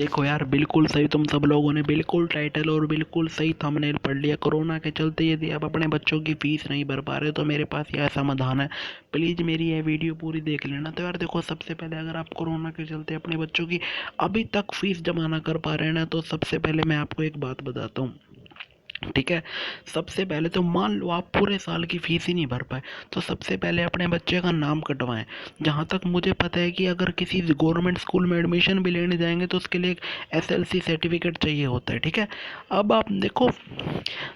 देखो यार, बिल्कुल सही, तुम सब लोगों ने बिल्कुल टाइटल और बिल्कुल सही थंबनेल पढ़ लिया। कोरोना के चलते यदि आप अपने बच्चों की फीस नहीं भर पा रहे तो मेरे पास यह समाधान है। प्लीज़ मेरी ये वीडियो पूरी देख लेना। तो यार देखो, सबसे पहले अगर आप कोरोना के चलते अपने बच्चों की अभी तक फीस जमा ना कर पा रहे हैं ना, तो सबसे पहले मैं आपको एक बात बताता हूँ। ठीक है, सबसे पहले तो मान लो आप पूरे साल की फीस ही नहीं भर पाए, तो सबसे पहले अपने बच्चे का नाम कटवाएं। जहाँ तक मुझे पता है कि अगर किसी गवर्नमेंट स्कूल में एडमिशन भी लेने जाएंगे तो उसके लिए एक एसएलसी सर्टिफिकेट चाहिए होता है। ठीक है, अब आप देखो,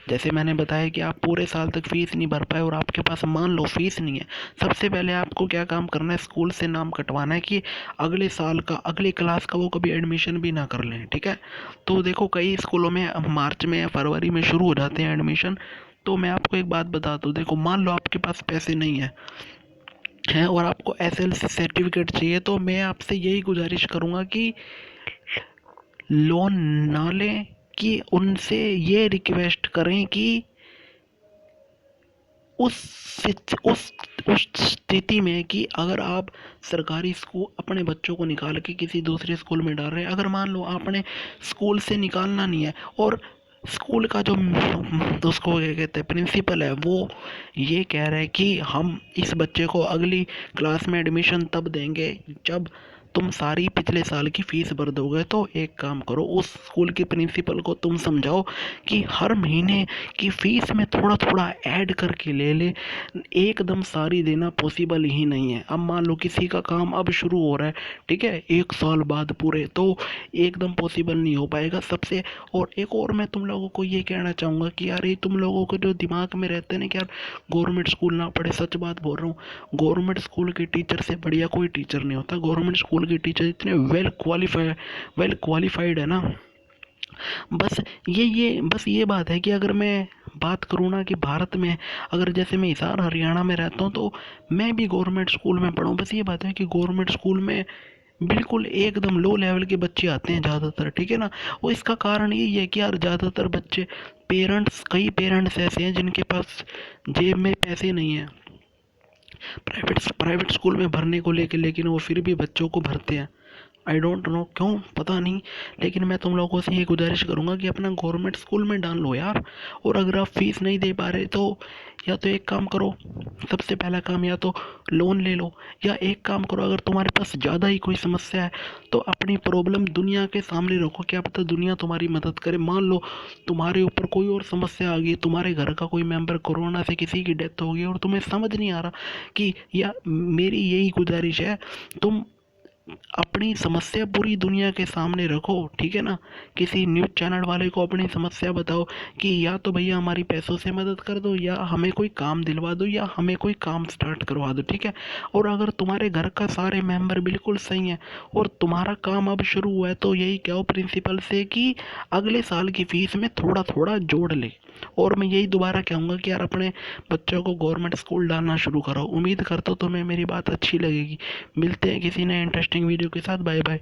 जैसे मैंने बताया कि आप पूरे साल तक फीस नहीं भर पाए और आपके पास मान लो फीस नहीं है, सबसे पहले आपको क्या काम करना है, स्कूल से नाम कटवाना है कि अगले साल का, अगली क्लास का वो कभी एडमिशन भी ना कर लें। ठीक है, तो देखो कई स्कूलों में मार्च में या फरवरी में शुरू हो जाते हैं एडमिशन। तो मैं आपको एक बात बता दूं, देखो मान लो आपके पास पैसे नहीं है और आपको एसएलसी सर्टिफिकेट चाहिए, तो मैं आपसे यही गुजारिश करूंगा कि लोन ना लें, कि उनसे ये रिक्वेस्ट करें कि उस उस उस स्थिति में कि अगर आप सरकारी स्कूल अपने बच्चों को निकाल के किसी दूसरे स्कूल में डाल रहे हैं, अगर मान लो आपने स्कूल से निकालना नहीं है और स्कूल का जो तो उसको क्या कहते हैं, प्रिंसिपल है, वो ये कह रहा है कि हम इस बच्चे को अगली क्लास में एडमिशन तब देंगे जब तुम सारी पिछले साल की फीस भर दोगे। तो एक काम करो, उस स्कूल के प्रिंसिपल को तुम समझाओ कि हर महीने की फीस में थोड़ा थोड़ा ऐड करके ले ले। एकदम सारी देना पॉसिबल ही नहीं है। अब मान लो किसी का काम अब शुरू हो रहा है, ठीक है, एक साल बाद पूरे, तो एकदम पॉसिबल नहीं हो पाएगा सबसे। और एक और मैं तुम लोगों को ये कहना चाहूँगा कि यार, ये तुम लोगों को जो दिमाग में रहते हैं ना कि यार गवर्नमेंट स्कूल ना पढ़े, सच बात बोल रहा हूँ, गवर्नमेंट स्कूल के टीचर से बढ़िया कोई टीचर नहीं होता। गवर्नमेंट स्कूल के टीचर इतने वेल क्वालिफाइड है ना। बस ये बात है कि अगर मैं बात करूँ ना कि भारत में, अगर जैसे मैं हिसार हरियाणा में रहता हूँ तो मैं भी गवर्नमेंट स्कूल में पढ़ा हूँ। बस ये बात है कि गवर्नमेंट स्कूल में बिल्कुल एकदम लो लेवल के बच्चे आते हैं ज़्यादातर। ठीक है ना, और इसका कारण यही है कि यार ज़्यादातर बच्चे, कई पेरेंट्स ऐसे हैं जिनके पास जेब में पैसे नहीं हैं प्राइवेट स्कूल में भरने को लेके, लेकिन वो फिर भी बच्चों को भरते हैं। आई डोंट नो क्यों, पता नहीं। लेकिन मैं तुम लोगों से ये गुजारिश करूँगा कि अपना गवर्नमेंट स्कूल में डाल लो यार। और अगर आप फीस नहीं दे पा रहे तो या तो एक काम करो, सबसे पहला काम या तो लोन ले लो, या एक काम करो, अगर तुम्हारे पास ज़्यादा ही कोई समस्या है तो अपनी प्रॉब्लम दुनिया के सामने रखो, क्या पता दुनिया तुम्हारी मदद करे। मान लो तुम्हारे ऊपर कोई और समस्या आ गई, तुम्हारे घर का कोई मेंबर कोरोना से किसी की डेथ हो गई और तुम्हें समझ नहीं आ रहा कि, या मेरी यही गुजारिश है, तुम अपनी समस्या पूरी दुनिया के सामने रखो। ठीक है ना, किसी न्यूज़ चैनल वाले को अपनी समस्या बताओ कि या तो भैया हमारी पैसों से मदद कर दो, या हमें कोई काम दिलवा दो, या हमें कोई काम स्टार्ट करवा दो। ठीक है, और अगर तुम्हारे घर का सारे मेंबर बिल्कुल सही हैं और तुम्हारा काम अब शुरू हुआ है, तो यही कहो प्रिंसिपल से कि अगले साल की फीस में थोड़ा थोड़ा जोड़ ले। और मैं यही दोबारा कहूँगा कि यार अपने बच्चों को गवर्नमेंट स्कूल डालना शुरू करो। उम्मीद करता हूँ तुम्हें मेरी बात अच्छी लगेगी। मिलते हैं किसी नए इंटरेस्टिंग वीडियो के साथ। Bye bye.